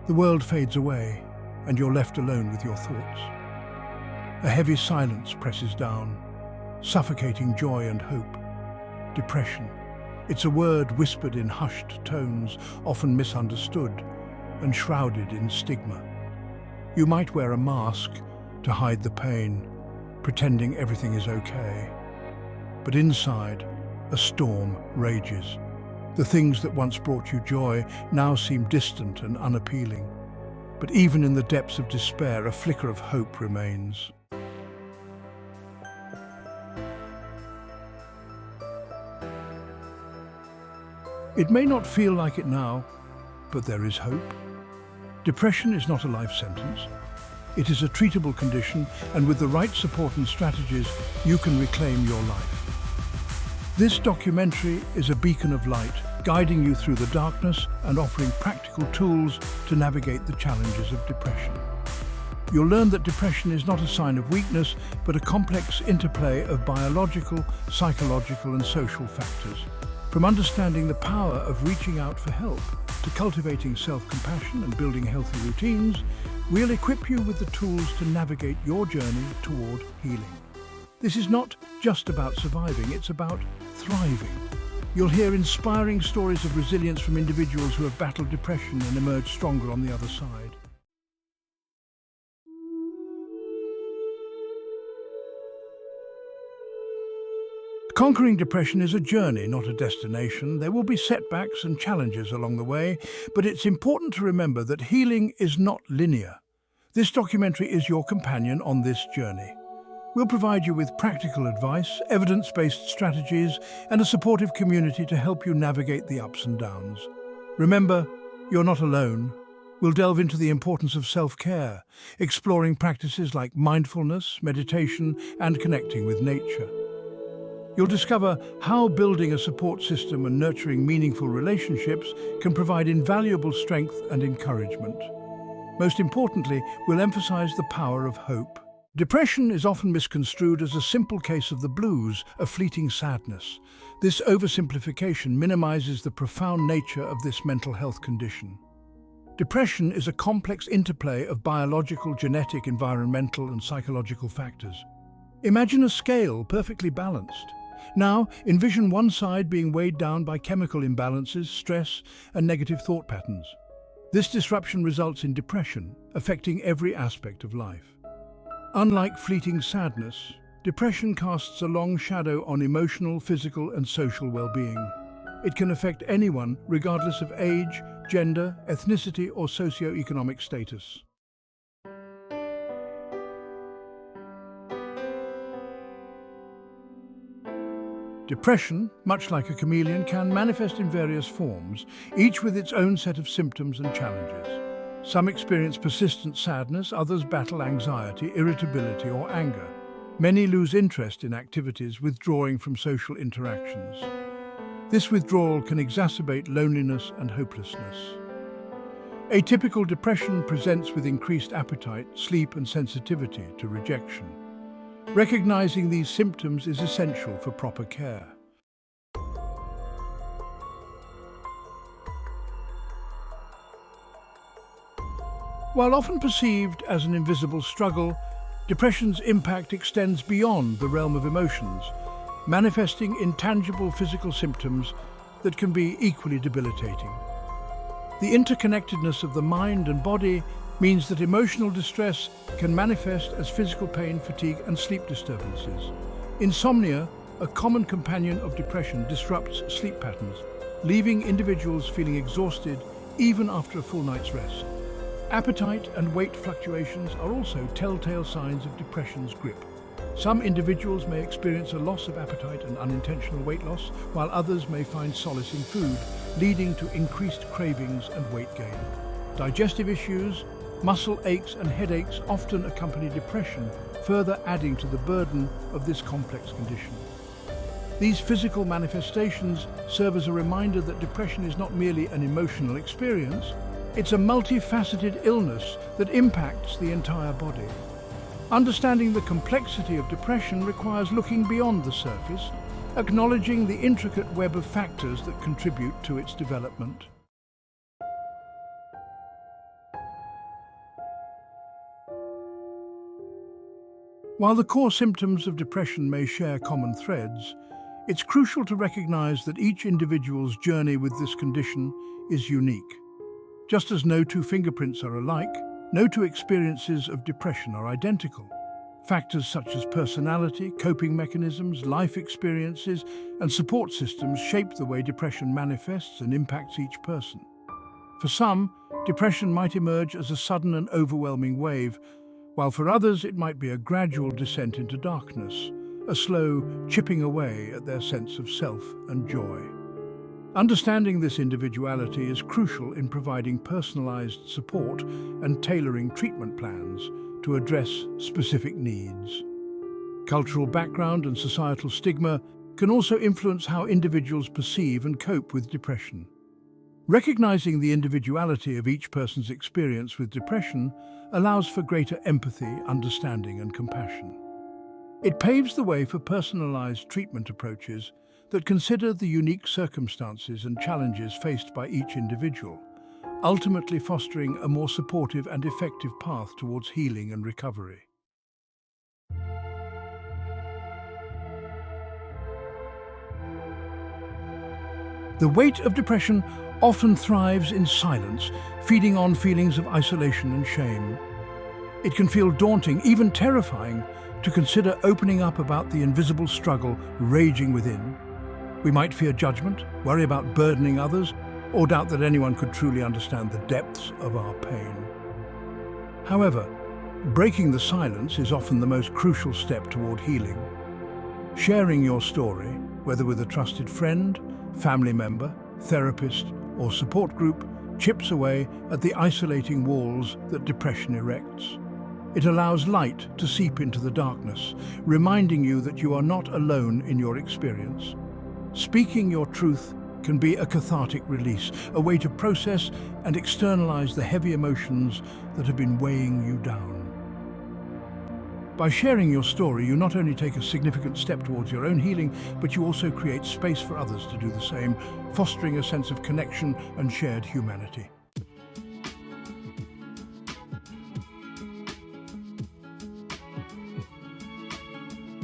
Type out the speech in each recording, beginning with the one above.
The world fades away, and you're left alone with your thoughts. A heavy silence presses down, suffocating joy and hope. Depression. It's a word whispered in hushed tones, often misunderstood and shrouded in stigma. You might wear a mask to hide the pain, pretending everything is okay. But inside, a storm rages. The things that once brought you joy now seem distant and unappealing. But even in the depths of despair, a flicker of hope remains. It may not feel like it now, but there is hope. Depression is not a life sentence. It is a treatable condition, and with the right support and strategies, you can reclaim your life. This documentary is a beacon of light, guiding you through the darkness and offering practical tools to navigate the challenges of depression. You'll learn that depression is not a sign of weakness, but a complex interplay of biological, psychological, and social factors. From understanding the power of reaching out for help to cultivating self-compassion and building healthy routines, we'll equip you with the tools to navigate your journey toward healing. This is not just about surviving, it's about thriving. You'll hear inspiring stories of resilience from individuals who have battled depression and emerged stronger on the other side. Conquering depression is a journey, not a destination. There will be setbacks and challenges along the way, but it's important to remember that healing is not linear. This documentary is your companion on this journey. We'll provide you with practical advice, evidence-based strategies, and a supportive community to help you navigate the ups and downs. Remember, you're not alone. We'll delve into the importance of self-care, exploring practices like mindfulness, meditation, and connecting with nature. You'll discover how building a support system and nurturing meaningful relationships can provide invaluable strength and encouragement. Most importantly, we'll emphasize the power of hope. Depression is often misconstrued as a simple case of the blues, a fleeting sadness. This oversimplification minimizes the profound nature of this mental health condition. Depression is a complex interplay of biological, genetic, environmental, and psychological factors. Imagine a scale perfectly balanced. Now, envision one side being weighed down by chemical imbalances, stress, and negative thought patterns. This disruption results in depression, affecting every aspect of life. Unlike fleeting sadness, depression casts a long shadow on emotional, physical, and social well-being. It can affect anyone, regardless of age, gender, ethnicity, or socio-economic status. Depression, much like a chameleon, can manifest in various forms, each with its own set of symptoms and challenges. Some experience persistent sadness, others battle anxiety, irritability, or anger. Many lose interest in activities, withdrawing from social interactions. This withdrawal can exacerbate loneliness and hopelessness. Atypical depression presents with increased appetite, sleep, and sensitivity to rejection. Recognizing these symptoms is essential for proper care. While often perceived as an invisible struggle, depression's impact extends beyond the realm of emotions, manifesting in tangible physical symptoms that can be equally debilitating. The interconnectedness of the mind and body means that emotional distress can manifest as physical pain, fatigue, and sleep disturbances. Insomnia, a common companion of depression, disrupts sleep patterns, leaving individuals feeling exhausted even after a full night's rest. Appetite and weight fluctuations are also telltale signs of depression's grip. Some individuals may experience a loss of appetite and unintentional weight loss, while others may find solace in food, leading to increased cravings and weight gain. Digestive issues, muscle aches and headaches often accompany depression, further adding to the burden of this complex condition. These physical manifestations serve as a reminder that depression is not merely an emotional experience, it's a multifaceted illness that impacts the entire body. Understanding the complexity of depression requires looking beyond the surface, acknowledging the intricate web of factors that contribute to its development. While the core symptoms of depression may share common threads, it's crucial to recognize that each individual's journey with this condition is unique. Just as no two fingerprints are alike, no two experiences of depression are identical. Factors such as personality, coping mechanisms, life experiences, and support systems shape the way depression manifests and impacts each person. For some, depression might emerge as a sudden and overwhelming wave, while for others it might be a gradual descent into darkness, a slow chipping away at their sense of self and joy. Understanding this individuality is crucial in providing personalized support and tailoring treatment plans to address specific needs. Cultural background and societal stigma can also influence how individuals perceive and cope with depression. Recognizing the individuality of each person's experience with depression allows for greater empathy, understanding, and compassion. It paves the way for personalized treatment approaches that consider the unique circumstances and challenges faced by each individual, ultimately fostering a more supportive and effective path towards healing and recovery. The weight of depression often thrives in silence, feeding on feelings of isolation and shame. It can feel daunting, even terrifying, to consider opening up about the invisible struggle raging within. We might fear judgment, worry about burdening others, or doubt that anyone could truly understand the depths of our pain. However, breaking the silence is often the most crucial step toward healing. Sharing your story, whether with a trusted friend, family member, therapist, or support group, chips away at the isolating walls that depression erects. It allows light to seep into the darkness, reminding you that you are not alone in your experience. Speaking your truth can be a cathartic release, a way to process and externalize the heavy emotions that have been weighing you down. By sharing your story, you not only take a significant step towards your own healing, but you also create space for others to do the same, fostering a sense of connection and shared humanity.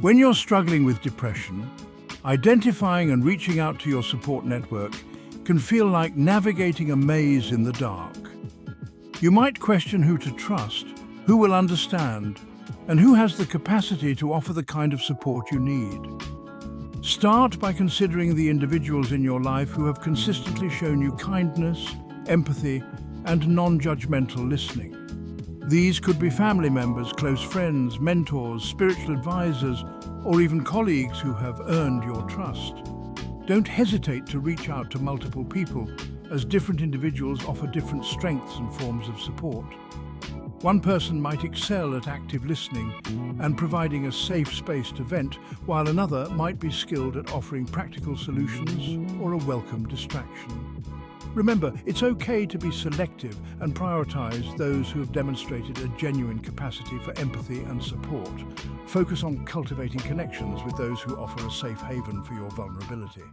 When you're struggling with depression, identifying and reaching out to your support network can feel like navigating a maze in the dark. You might question who to trust, who will understand, and who has the capacity to offer the kind of support you need. Start by considering the individuals in your life who have consistently shown you kindness, empathy, and non-judgmental listening. These could be family members, close friends, mentors, spiritual advisors, or even colleagues who have earned your trust. Don't hesitate to reach out to multiple people, as different individuals offer different strengths and forms of support. One person might excel at active listening and providing a safe space to vent, while another might be skilled at offering practical solutions or a welcome distraction. Remember, it's okay to be selective and prioritize those who have demonstrated a genuine capacity for empathy and support. Focus on cultivating connections with those who offer a safe haven for your vulnerability.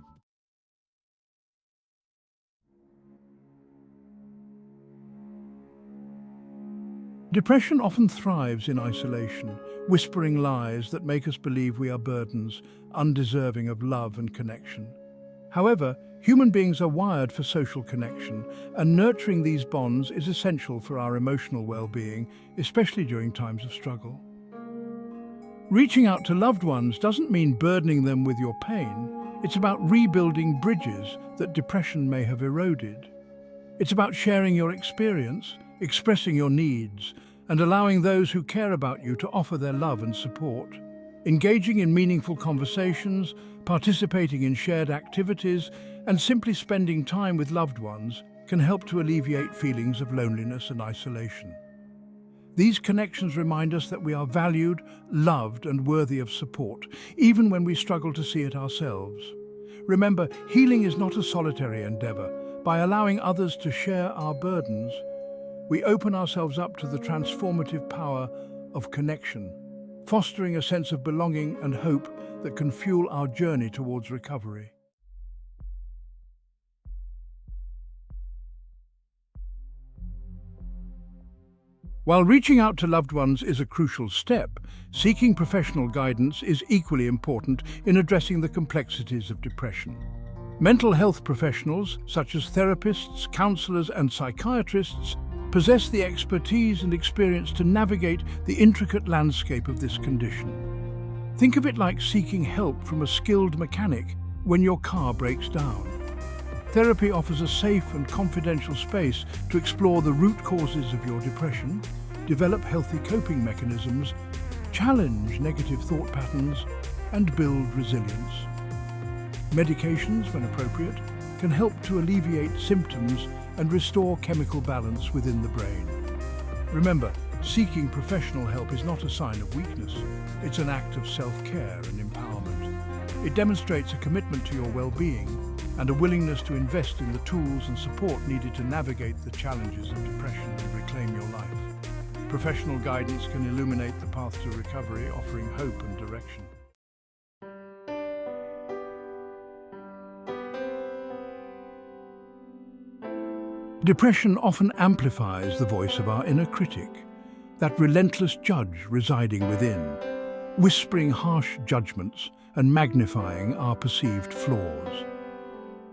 Depression often thrives in isolation, whispering lies that make us believe we are burdens, undeserving of love and connection. However, human beings are wired for social connection, and nurturing these bonds is essential for our emotional well-being, especially during times of struggle. Reaching out to loved ones doesn't mean burdening them with your pain. It's about rebuilding bridges that depression may have eroded. It's about sharing your experience, expressing your needs, and allowing those who care about you to offer their love and support. Engaging in meaningful conversations, participating in shared activities, and simply spending time with loved ones can help to alleviate feelings of loneliness and isolation. These connections remind us that we are valued, loved, and worthy of support, even when we struggle to see it ourselves. Remember, healing is not a solitary endeavor. By allowing others to share our burdens, we open ourselves up to the transformative power of connection, fostering a sense of belonging and hope that can fuel our journey towards recovery. While reaching out to loved ones is a crucial step, seeking professional guidance is equally important in addressing the complexities of depression. Mental health professionals, such as therapists, counselors, and psychiatrists, possess the expertise and experience to navigate the intricate landscape of this condition. Think of it like seeking help from a skilled mechanic when your car breaks down. Therapy offers a safe and confidential space to explore the root causes of your depression, develop healthy coping mechanisms, challenge negative thought patterns, and build resilience. Medications, when appropriate, can help to alleviate symptoms and restore chemical balance within the brain. Remember, seeking professional help is not a sign of weakness. It's an act of self-care and empowerment. It demonstrates a commitment to your well-being and a willingness to invest in the tools and support needed to navigate the challenges of depression and reclaim your life. Professional guidance can illuminate the path to recovery, offering hope and direction. Depression often amplifies the voice of our inner critic, that relentless judge residing within, whispering harsh judgments and magnifying our perceived flaws.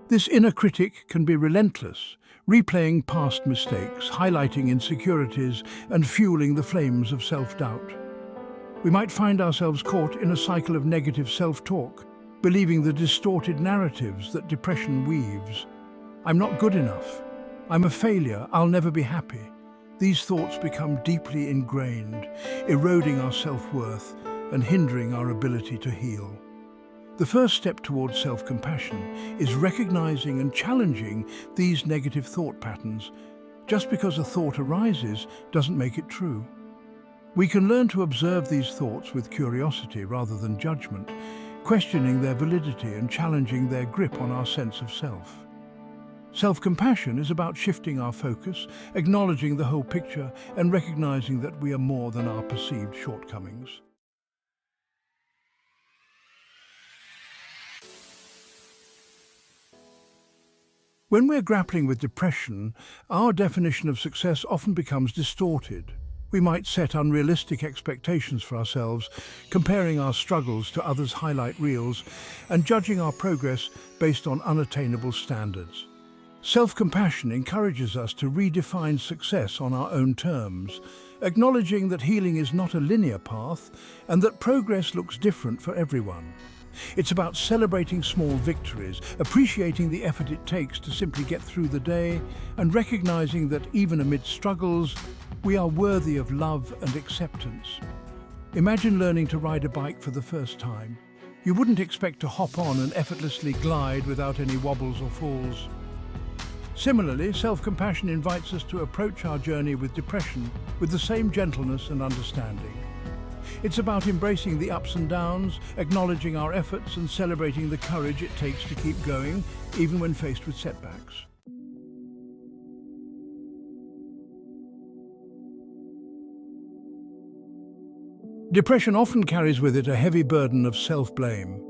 This inner critic can be relentless, replaying past mistakes, highlighting insecurities, and fueling the flames of self-doubt. We might find ourselves caught in a cycle of negative self-talk, believing the distorted narratives that depression weaves. I'm not good enough. I'm a failure. I'll never be happy. These thoughts become deeply ingrained, eroding our self-worth and hindering our ability to heal. The first step towards self-compassion is recognizing and challenging these negative thought patterns. Just because a thought arises doesn't make it true. We can learn to observe these thoughts with curiosity rather than judgment, questioning their validity and challenging their grip on our sense of self. Self-compassion is about shifting our focus, acknowledging the whole picture, and recognizing that we are more than our perceived shortcomings. When we're grappling with depression, our definition of success often becomes distorted. We might set unrealistic expectations for ourselves, comparing our struggles to others' highlight reels, and judging our progress based on unattainable standards. Self-compassion encourages us to redefine success on our own terms, acknowledging that healing is not a linear path and that progress looks different for everyone. It's about celebrating small victories, appreciating the effort it takes to simply get through the day, and recognizing that even amid struggles, we are worthy of love and acceptance. Imagine learning to ride a bike for the first time. You wouldn't expect to hop on and effortlessly glide without any wobbles or falls. Similarly, self-compassion invites us to approach our journey with depression with the same gentleness and understanding. It's about embracing the ups and downs, acknowledging our efforts, and celebrating the courage it takes to keep going, even when faced with setbacks. Depression often carries with it a heavy burden of self-blame.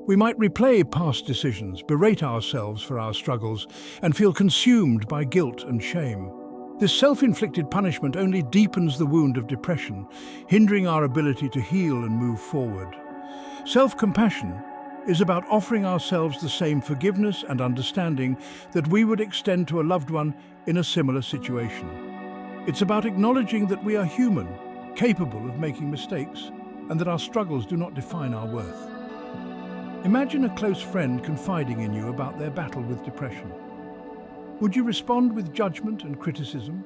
We might replay past decisions, berate ourselves for our struggles, and feel consumed by guilt and shame. This self-inflicted punishment only deepens the wound of depression, hindering our ability to heal and move forward. Self-compassion is about offering ourselves the same forgiveness and understanding that we would extend to a loved one in a similar situation. It's about acknowledging that we are human, capable of making mistakes, and that our struggles do not define our worth. Imagine a close friend confiding in you about their battle with depression. Would you respond with judgment and criticism,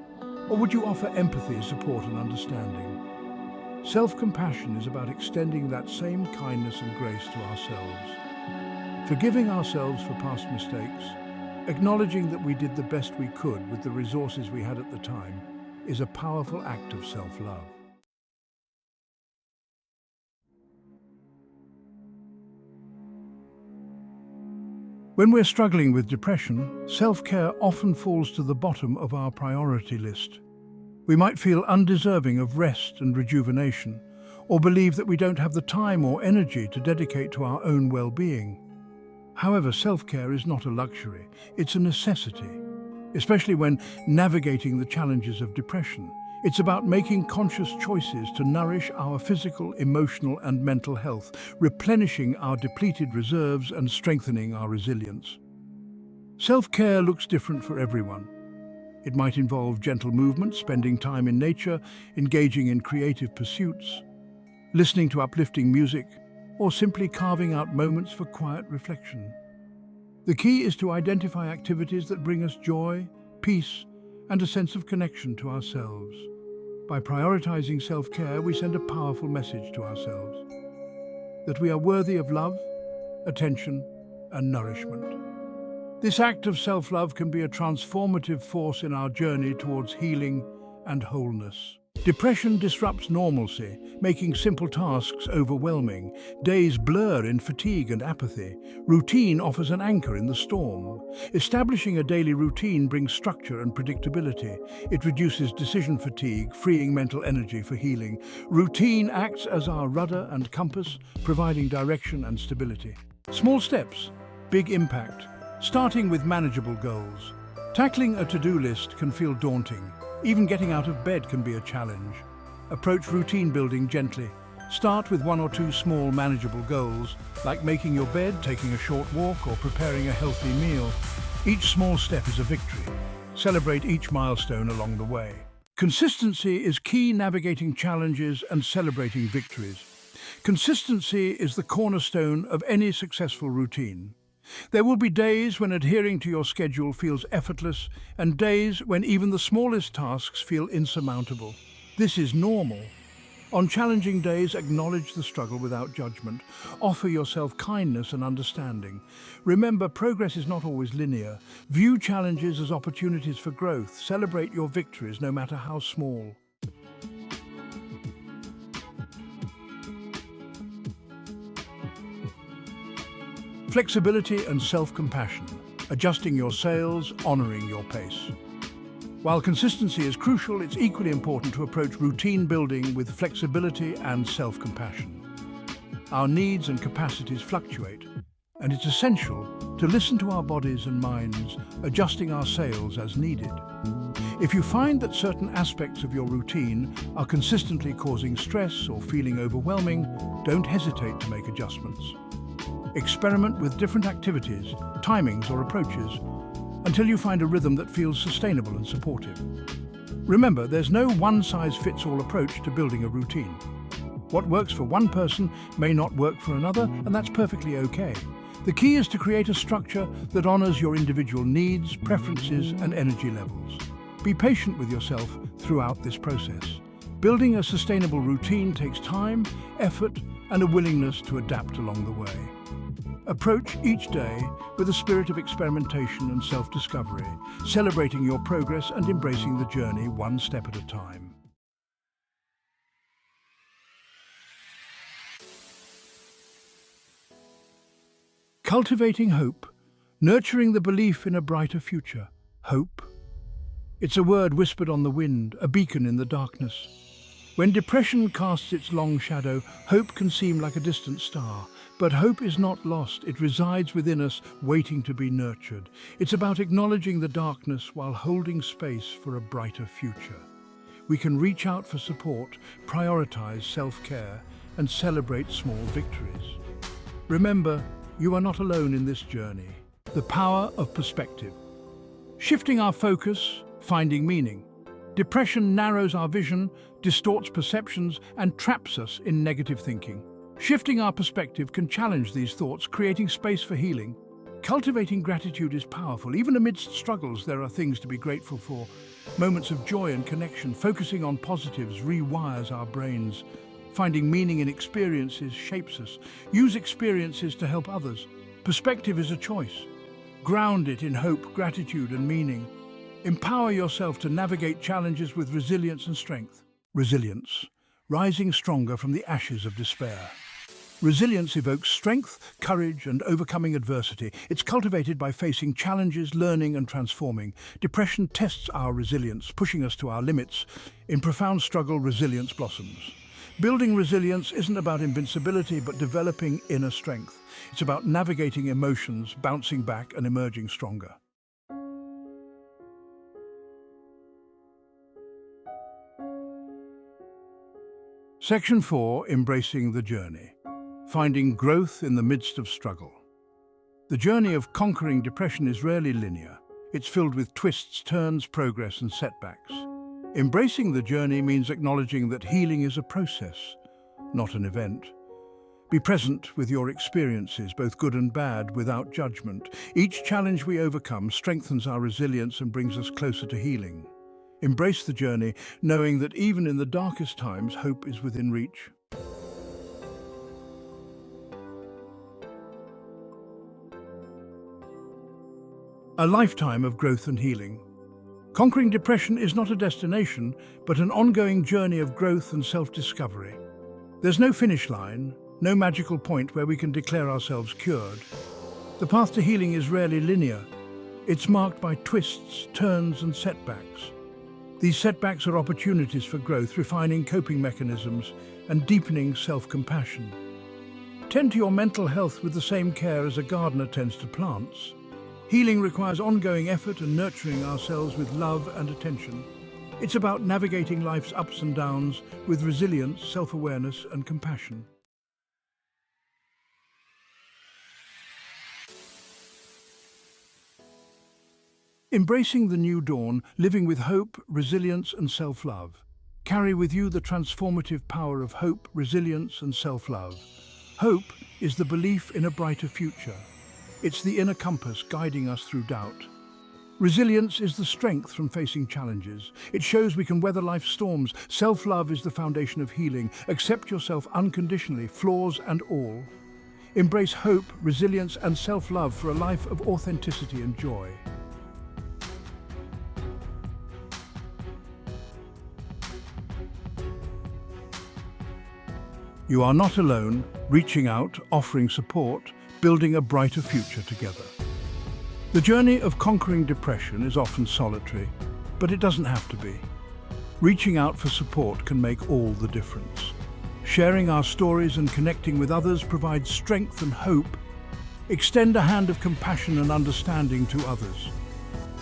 or would you offer empathy, support, and understanding? Self-compassion is about extending that same kindness and grace to ourselves. Forgiving ourselves for past mistakes, acknowledging that we did the best we could with the resources we had at the time, is a powerful act of self-love. When we're struggling with depression, self-care often falls to the bottom of our priority list. We might feel undeserving of rest and rejuvenation, or believe that we don't have the time or energy to dedicate to our own well-being. However, self-care is not a luxury, it's a necessity, especially when navigating the challenges of depression. It's about making conscious choices to nourish our physical, emotional, and mental health, replenishing our depleted reserves and strengthening our resilience. Self-care looks different for everyone. It might involve gentle movement, spending time in nature, engaging in creative pursuits, listening to uplifting music, or simply carving out moments for quiet reflection. The key is to identify activities that bring us joy, peace, and a sense of connection to ourselves. By prioritizing self-care, we send a powerful message to ourselves that we are worthy of love, attention, and nourishment. This act of self-love can be a transformative force in our journey towards healing and wholeness. Depression disrupts normalcy, making simple tasks overwhelming. Days blur in fatigue and apathy. Routine offers an anchor in the storm. Establishing a daily routine brings structure and predictability. It reduces decision fatigue, freeing mental energy for healing. Routine acts as our rudder and compass, providing direction and stability. Small steps, big impact. Starting with manageable goals. Tackling a to-do list can feel daunting. Even getting out of bed can be a challenge. Approach routine building gently. Start with 1 or 2 small manageable goals, like making your bed, taking a short walk, or preparing a healthy meal. Each small step is a victory. Celebrate each milestone along the way. Consistency is key navigating challenges and celebrating victories. Consistency is the cornerstone of any successful routine. There will be days when adhering to your schedule feels effortless and days when even the smallest tasks feel insurmountable. This is normal. On challenging days, acknowledge the struggle without judgment. Offer yourself kindness and understanding. Remember, progress is not always linear. View challenges as opportunities for growth. Celebrate your victories, no matter how small. Flexibility and self-compassion, adjusting your sails, honoring your pace. While consistency is crucial, it's equally important to approach routine building with flexibility and self-compassion. Our needs and capacities fluctuate, and it's essential to listen to our bodies and minds, adjusting our sails as needed. If you find that certain aspects of your routine are consistently causing stress or feeling overwhelming, don't hesitate to make adjustments. Experiment with different activities, timings, or approaches until you find a rhythm that feels sustainable and supportive. Remember, there's no one-size-fits-all approach to building a routine. What works for one person may not work for another, and that's perfectly okay. The key is to create a structure that honors your individual needs, preferences, and energy levels. Be patient with yourself throughout this process. Building a sustainable routine takes time, effort, and a willingness to adapt along the way. Approach each day with a spirit of experimentation and self-discovery, celebrating your progress and embracing the journey one step at a time. Cultivating hope, nurturing the belief in a brighter future. Hope. It's a word whispered on the wind, a beacon in the darkness. When depression casts its long shadow, hope can seem like a distant star. But hope is not lost. It resides within us, waiting to be nurtured. It's about acknowledging the darkness while holding space for a brighter future. We can reach out for support, prioritize self-care, and celebrate small victories. Remember, you are not alone in this journey. The power of perspective. Shifting our focus, finding meaning. Depression narrows our vision, distorts perceptions, and traps us in negative thinking. Shifting our perspective can challenge these thoughts, creating space for healing. Cultivating gratitude is powerful. Even amidst struggles, there are things to be grateful for. Moments of joy and connection. Focusing on positives rewires our brains. Finding meaning in experiences shapes us. Use experiences to help others. Perspective is a choice. Ground it in hope, gratitude, and meaning. Empower yourself to navigate challenges with resilience and strength. Resilience. Rising stronger from the ashes of despair. Resilience evokes strength, courage, and overcoming adversity. It's cultivated by facing challenges, learning, and transforming. Depression tests our resilience, pushing us to our limits. In profound struggle, resilience blossoms. Building resilience isn't about invincibility, but developing inner strength. It's about navigating emotions, bouncing back, and emerging stronger. Section 4, Embracing the Journey. Finding growth in the midst of struggle. The journey of conquering depression is rarely linear. It's filled with twists, turns, progress, and setbacks. Embracing the journey means acknowledging that healing is a process, not an event. Be present with your experiences, both good and bad, without judgment. Each challenge we overcome strengthens our resilience and brings us closer to healing. Embrace the journey, knowing that even in the darkest times, hope is within reach. A lifetime of growth and healing. Conquering depression is not a destination, but an ongoing journey of growth and self-discovery. There's no finish line, no magical point where we can declare ourselves cured. The path to healing is rarely linear. It's marked by twists, turns, and setbacks. These setbacks are opportunities for growth, refining coping mechanisms, and deepening self-compassion. Tend to your mental health with the same care as a gardener tends to plants. Healing requires ongoing effort and nurturing ourselves with love and attention. It's about navigating life's ups and downs with resilience, self-awareness, and compassion. Embracing the new dawn, living with hope, resilience, and self-love. Carry with you the transformative power of hope, resilience, and self-love. Hope is the belief in a brighter future. It's the inner compass guiding us through doubt. Resilience is the strength from facing challenges. It shows we can weather life's storms. Self-love is the foundation of healing. Accept yourself unconditionally, flaws and all. Embrace hope, resilience, and self-love for a life of authenticity and joy. You are not alone, reaching out, offering support, building a brighter future together. The journey of conquering depression is often solitary, but it doesn't have to be. Reaching out for support can make all the difference. Sharing our stories and connecting with others provides strength and hope. Extend a hand of compassion and understanding to others.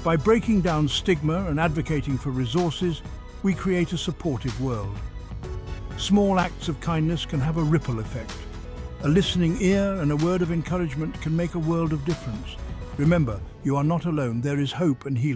By breaking down stigma and advocating for resources, we create a supportive world. Small acts of kindness can have a ripple effect. A listening ear and a word of encouragement can make a world of difference. Remember, you are not alone. There is hope and healing.